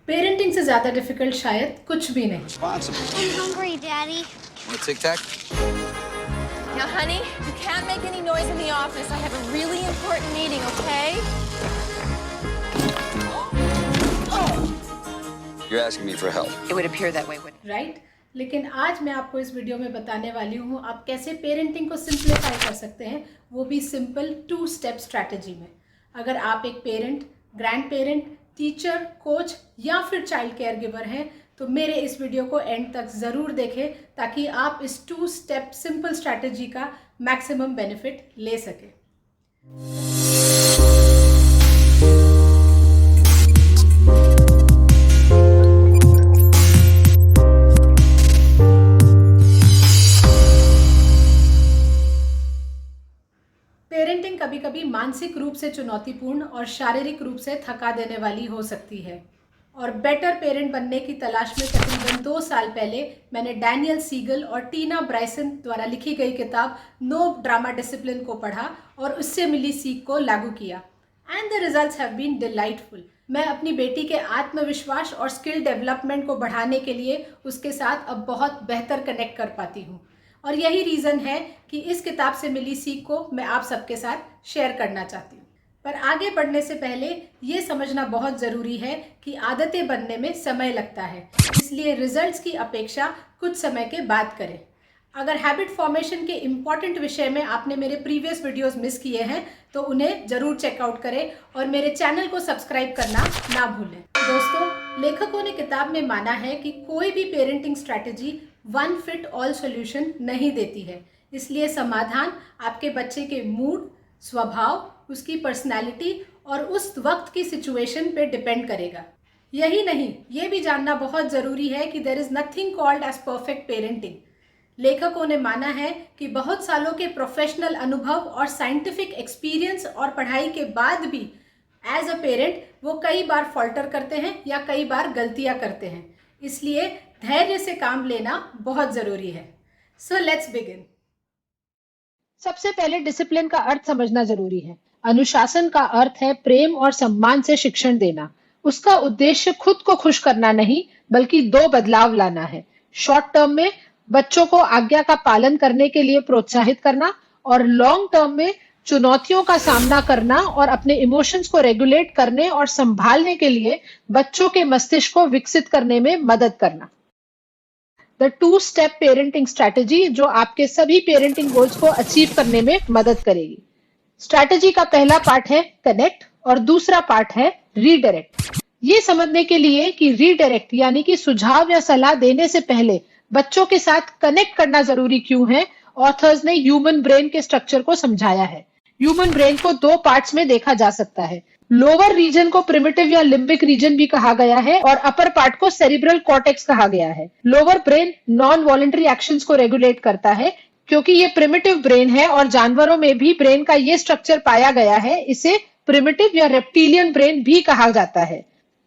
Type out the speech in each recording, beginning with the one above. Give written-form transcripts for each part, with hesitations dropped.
Parenting से ज्यादा difficult शायद कुछ भी नहीं। I'm hungry, Daddy. Want a Tic Tac? Now, honey, you can't make any noise in the office. I have a really important meeting, okay? You're asking me for help. It would appear that way, wouldn't it? Right लेकिन आज मैं आपको इस video में बताने वाली हूँ आप कैसे पेरेंटिंग को सिंप्लीफाई कर सकते हैं, वो भी सिंपल 2 स्टेप स्ट्रैटेजी में। अगर आप एक parent, grand parent, teacher, coach या फिर चाइल्ड केयर गिवर हैं तो मेरे इस वीडियो को एंड तक ज़रूर देखें ताकि आप इस 2 स्टेप सिंपल स्ट्रैटेजी का मैक्सिमम बेनिफिट ले सकें। पेरेंटिंग कभी कभी मानसिक रूप से चुनौतीपूर्ण और शारीरिक रूप से थका देने वाली हो सकती है और बेटर पेरेंट बनने की तलाश में तकरीबन 2 साल पहले मैंने डैनियल सीगल और टीना ब्राइसन द्वारा लिखी गई किताब नो ड्रामा डिसिप्लिन को पढ़ा और उससे मिली सीख को लागू किया and the results have been delightful. मैं अपनी बेटी के आत्मविश्वास और स्किल डेवलपमेंट को बढ़ाने के लिए उसके साथ अब बहुत बेहतर कनेक्ट कर पाती हूँ और यही रीज़न है कि इस किताब से मिली सीख को मैं आप सबके साथ शेयर करना चाहती हूँ। पर आगे बढ़ने से पहले ये समझना बहुत ज़रूरी है कि आदतें बनने में समय लगता है, इसलिए रिजल्ट्स की अपेक्षा कुछ समय के बाद करें। अगर हैबिट फॉर्मेशन के इम्पॉर्टेंट विषय में आपने मेरे प्रीवियस वीडियोस मिस किए हैं तो उन्हें ज़रूर चेकआउट करें और मेरे चैनल को सब्सक्राइब करना ना भूलें। दोस्तों, लेखकों ने किताब में माना है कि कोई भी parenting strategy one fit all solution नहीं देती है, इसलिए समाधान आपके बच्चे के मूड, स्वभाव, उसकी पर्सनैलिटी और उस वक्त की सिचुएशन पे डिपेंड करेगा। यही नहीं, ये भी जानना बहुत ज़रूरी है कि there is nothing called as perfect parenting. लेखकों ने माना है कि बहुत सालों के प्रोफेशनल अनुभव और साइंटिफिक एक्सपीरियंस और पढ़ाई के बाद भी एज अ पेरेंट वो कई बार फॉल्टर करते हैं या कई बार गलतियां करते हैं, इसलिए धैर्य से काम लेना बहुत ज़रूरी है। So let's begin. सबसे पहले डिसिप्लिन का अर्थ समझना जरूरी है। अनुशासन का अर्थ है प्रेम और सम्मान से शिक्षण देना। उसका उद्देश्य खुद को खुश करना नहीं बल्कि 2 बदलाव लाना है। शॉर्ट टर्म में बच्चों को आज्ञा का पालन करने के लिए प्रोत्साहित करना और लॉन्ग टर्म में चुनौतियों का सामना करना और अपने इमोशंस को रेगुलेट करने और संभालने के लिए बच्चों के मस्तिष्क को विकसित करने में मदद करना। द 2 स्टेप पेरेंटिंग स्ट्रैटेजी जो आपके सभी पेरेंटिंग गोल्स को अचीव करने में मदद करेगी। स्ट्रैटेजी का पहला पार्ट है कनेक्ट और दूसरा पार्ट है रीडायरेक्ट। ये समझने के लिए कि रीडायरेक्ट यानी कि सुझाव या सलाह देने से पहले बच्चों के साथ कनेक्ट करना जरूरी क्यों है, ऑथर्स ने ह्यूमन ब्रेन के स्ट्रक्चर को समझाया है। ह्यूमन ब्रेन को 2 पार्ट्स में देखा जा सकता है। लोअर रीजन को प्रिमिटिव या लिम्बिक रीजन भी कहा गया है और अपर पार्ट को सेरिब्रल कॉर्टेक्स कहा गया है। Lower brain non voluntary actions को रेगुलेट करता है क्योंकि ये प्रिमिटिव ब्रेन है और जानवरों में भी ब्रेन का ये स्ट्रक्चर पाया गया है। इसे प्रिमिटिव या रेप्टिलियन ब्रेन भी कहा जाता है।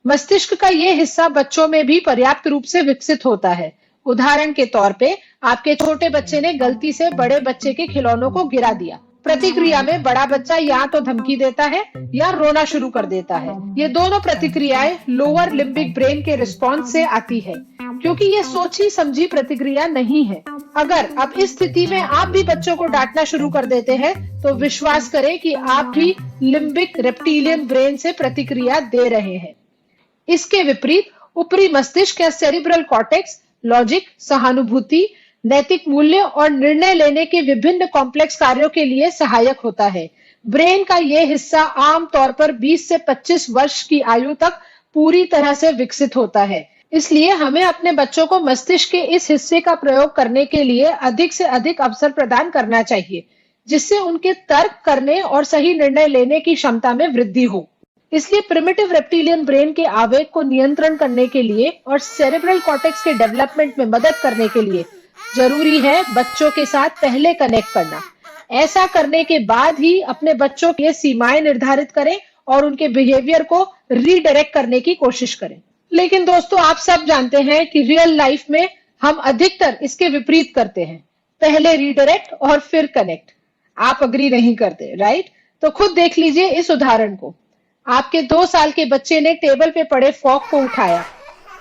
मस्तिष्क का ये हिस्सा बच्चों में भी पर्याप्त रूप से विकसित होता है। उदाहरण के तौर पे आपके छोटे बच्चे ने गलती से बड़े बच्चे के खिलौनों को गिरा दिया। प्रतिक्रिया में बड़ा बच्चा या तो धमकी देता है या रोना शुरू कर देता है। ये दोनों प्रतिक्रियाएं लोअर लिम्बिक ब्रेन के रिस्पॉन्स से आती है क्योंकि ये सोची समझी प्रतिक्रिया नहीं है। अगर अब इस स्थिति में आप भी बच्चों को डांटना शुरू कर देते हैं तो विश्वास करें कि आप भी लिम्बिक रेप्टिलियन ब्रेन से प्रतिक्रिया दे रहे हैं। इसके विपरीत ऊपरी मस्तिष्क या सेरिब्रल कॉर्टेक्स लॉजिक, सहानुभूति, नैतिक मूल्य और निर्णय लेने के विभिन्न कॉम्प्लेक्स कार्यों के लिए सहायक होता है। ब्रेन का यह हिस्सा आमतौर पर 20 से 25 वर्ष की आयु तक पूरी तरह से विकसित होता है। इसलिए हमें अपने बच्चों को मस्तिष्क के इस हिस्से का प्रयोग करने के लिए अधिक से अधिक अवसर प्रदान करना चाहिए, जिससे उनके तर्क करने और सही निर्णय लेने की क्षमता में वृद्धि हो। इसलिए प्रिमिटिव रेप्टिलियन ब्रेन के आवेग को नियंत्रण करने के लिए और सेरेब्रल कॉर्टेक्स के डेवलपमेंट में मदद करने के लिए जरूरी है बच्चों के साथ पहले कनेक्ट करना। ऐसा करने के बाद ही अपने बच्चों के सीमाएं निर्धारित करें और उनके बिहेवियर को रीडायरेक्ट करने की कोशिश करें। लेकिन दोस्तों, आप सब जानते हैं कि रियल लाइफ में हम अधिकतर इसके विपरीत करते हैं, पहले रीडायरेक्ट और फिर कनेक्ट। आप अग्री नहीं करते, राइट? तो खुद देख लीजिए इस उदाहरण को। आपके 2 साल के बच्चे ने टेबल पे पड़े फॉर्क को उठाया।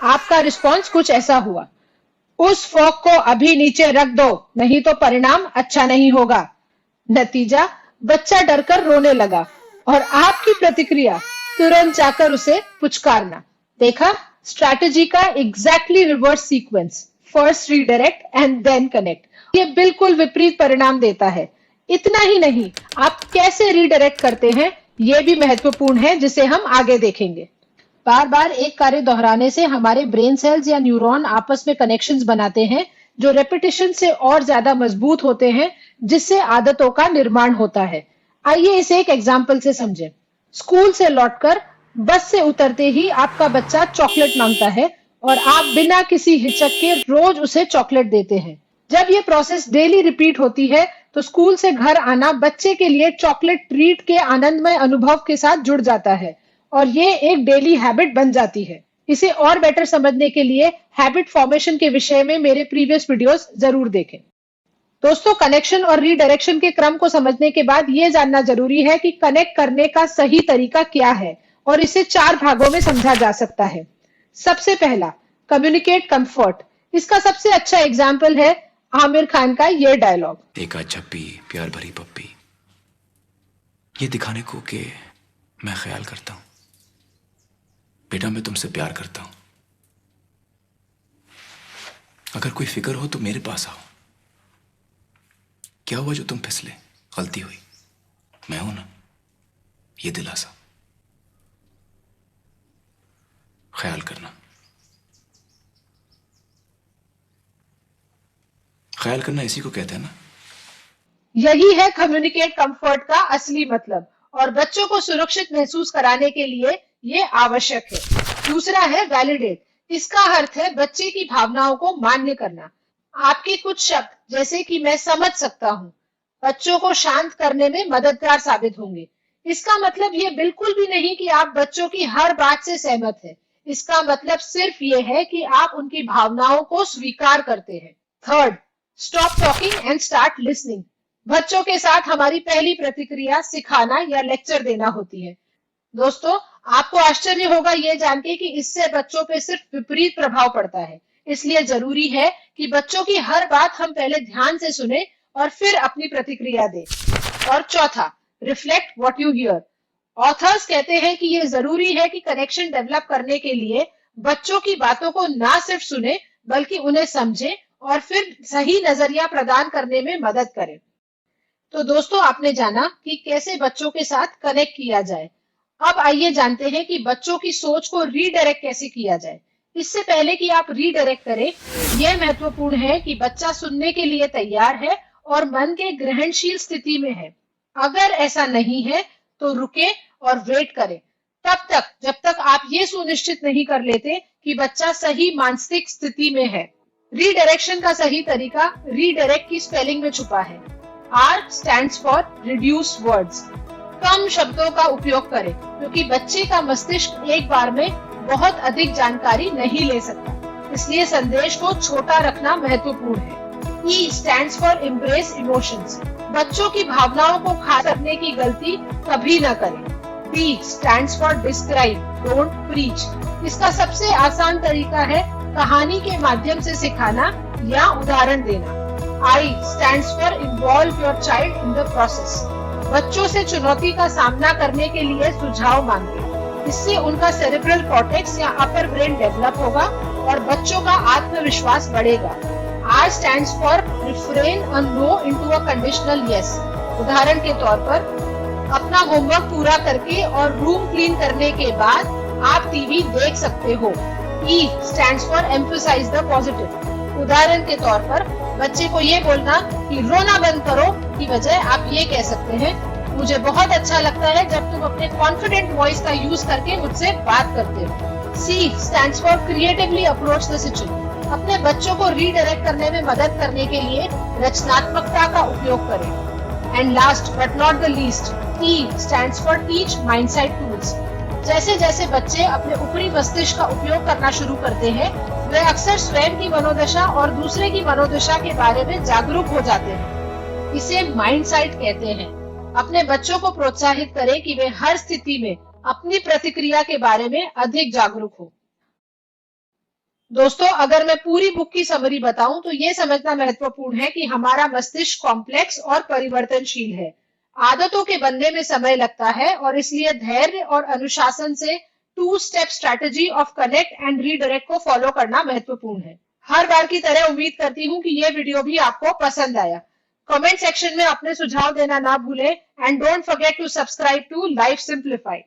आपका रिस्पॉन्स कुछ ऐसा हुआ, उस फॉर्क को अभी नीचे रख दो, नहीं तो परिणाम अच्छा नहीं होगा। नतीजा, बच्चा डरकर रोने लगा और आपकी प्रतिक्रिया तुरंत जाकर उसे पुचकारना। देखा, स्ट्रैटेजी का exactly reverse sequence, first redirect and then connect. ये बिल्कुल विपरीत परिणाम देता है। इतना ही नहीं, आप कैसे रीडायरेक्ट करते हैं ये भी महत्वपूर्ण है, जिसे हम आगे देखेंगे। बार बार एक कार्य दोहराने से हमारे ब्रेन सेल्स या न्यूरॉन आपस में कनेक्शंस बनाते हैं जो रेपिटेशन से और ज्यादा मजबूत होते हैं, जिससे आदतों का निर्माण होता है। आइए इसे एक एग्जाम्पल से समझें। स्कूल से लौटकर बस से उतरते ही आपका बच्चा चॉकलेट मांगता है और आप बिना किसी हिचक के रोज उसे चॉकलेट देते हैं। जब ये प्रोसेस डेली रिपीट होती है तो स्कूल से घर आना बच्चे के लिए चॉकलेट ट्रीट के आनंदमय अनुभव के साथ जुड़ जाता है और ये एक डेली हैबिट बन जाती है। इसे और बेटर समझने के लिए हैबिट फॉर्मेशन के विषय में मेरे प्रीवियस वीडियोस जरूर देखें। दोस्तों, कनेक्शन और रीडायरेक्शन के क्रम को समझने के बाद ये जानना जरूरी है कि कनेक्ट करने का सही तरीका क्या है और इसे 4 भागों में समझा जा सकता है। सबसे पहला, कम्युनिकेट कंफर्ट। इसका सबसे अच्छा एग्जाम्पल है आमिर खान का ये डायलॉग, एक छप्पी प्यार भरी पप्पी, ये दिखाने को कि मैं ख्याल करता हूं, बेटा मैं तुमसे प्यार करता हूं, अगर कोई फिक्र हो तो मेरे पास आओ, क्या हुआ जो तुम फिसले, गलती हुई, मैं हूं ना, ये दिलासा, ख्याल करना। ख्याल करना इसी को कहते हैं ना। यही है कम्युनिकेट कंफर्ट का असली मतलब और बच्चों को सुरक्षित महसूस कराने के लिए ये आवश्यक है। दूसरा है वैलिडेट। इसका अर्थ है बच्चे की भावनाओं को मान्य करना। आपके कुछ शब्द जैसे कि मैं समझ सकता हूँ बच्चों को शांत करने में मददगार साबित होंगे। इसका मतलब ये बिल्कुल भी नहीं कि आप बच्चों की हर बात से सहमत हैं। इसका मतलब सिर्फ ये है कि आप उनकी भावनाओं को स्वीकार करते हैं। Third, stop talking and start listening. बच्चों के साथ हमारी पहली प्रतिक्रिया सिखाना या लेक्चर देना होती है। दोस्तों, आपको आश्चर्य होगा ये जान के कि इससे बच्चों पे सिर्फ विपरीत प्रभाव पड़ता है। इसलिए जरूरी है कि बच्चों की हर बात हम पहले ध्यान से सुने और फिर अपनी प्रतिक्रिया दें। और चौथा, reflect what you here. Authors कहते हैं कि ये जरूरी है कि कनेक्शन डेवलप करने के लिए बच्चों की बातों को ना सिर्फ सुने बल्कि उन्हें समझें और फिर सही नजरिया प्रदान करने में मदद करें। तो दोस्तों, आपने जाना कि कैसे बच्चों के साथ कनेक्ट किया जाए। अब आइए जानते हैं कि बच्चों की सोच को रीडायरेक्ट कैसे किया जाए। इससे पहले कि आप रीडायरेक्ट करें, यह महत्वपूर्ण है कि बच्चा सुनने के लिए तैयार है और मन के ग्रहणशील स्थिति में है। अगर ऐसा नहीं है तो रुके और वेट करें, तब तक जब तक आप ये सुनिश्चित नहीं कर लेते कि बच्चा सही मानसिक स्थिति में है। रीडायरेक्शन का सही तरीका रीडायरेक्ट की स्पेलिंग में छुपा है। R stands for reduce words। कम शब्दों का उपयोग करें क्योंकि बच्चे का मस्तिष्क एक बार में बहुत अधिक जानकारी नहीं ले सकता, इसलिए संदेश को छोटा रखना महत्वपूर्ण है। E stands for embrace emotions। बच्चों की भावनाओं को खास करने की गलती कभी न करें। D stands for describe, don't preach। इसका सबसे आसान तरीका है कहानी के माध्यम से सिखाना या उदाहरण देना। I stands for involve your child in the process। बच्चों से चुनौती का सामना करने के लिए सुझाव मांगे, इससे उनका सेरेब्रल कॉर्टेक्स या अपर ब्रेन डेवलप होगा और बच्चों का आत्मविश्वास बढ़ेगा। R stands for refrain a no into a conditional yes। उदाहरण के तौर पर, अपना होमवर्क पूरा करके और रूम क्लीन करने के बाद आप टीवी देख सकते हो। E stands for emphasize the positive। उदाहरण के तौर पर, बच्चे को ये बोलना कि रोना बंद करो की बजाय आप ये कह सकते हैं, मुझे बहुत अच्छा लगता है जब तुम अपने कॉन्फिडेंट वॉइस का यूज करके मुझसे बात करते हो। C stands for creatively approach the situation। अपने बच्चों को रीडायरेक्ट करने में मदद करने के लिए रचनात्मकता का उपयोग करें। And last but not the least, T stands for teach mindset tools। जैसे जैसे बच्चे अपने ऊपरी मस्तिष्क का उपयोग करना शुरू करते हैं, वे अक्सर स्वयं की मनोदशा और दूसरे की मनोदशा के बारे में जागरूक हो जाते हैं। इसे माइंडसेट कहते हैं। अपने बच्चों को प्रोत्साहित करें कि वे हर स्थिति में अपनी प्रतिक्रिया के बारे में अधिक जागरूक हो। दोस्तों, अगर मैं पूरी बुक की समरी बताऊं तो ये समझना महत्वपूर्ण है कि हमारा मस्तिष्क कॉम्प्लेक्स और परिवर्तनशील है। आदतों के बनने में समय लगता है और इसलिए धैर्य और अनुशासन से 2 step strategy of connect and redirect को फॉलो करना महत्वपूर्ण है। हर बार की तरह उम्मीद करती हूँ कि ये वीडियो भी आपको पसंद आया। कमेंट सेक्शन में अपने सुझाव देना ना भूलें and don't forget to subscribe to life simplified.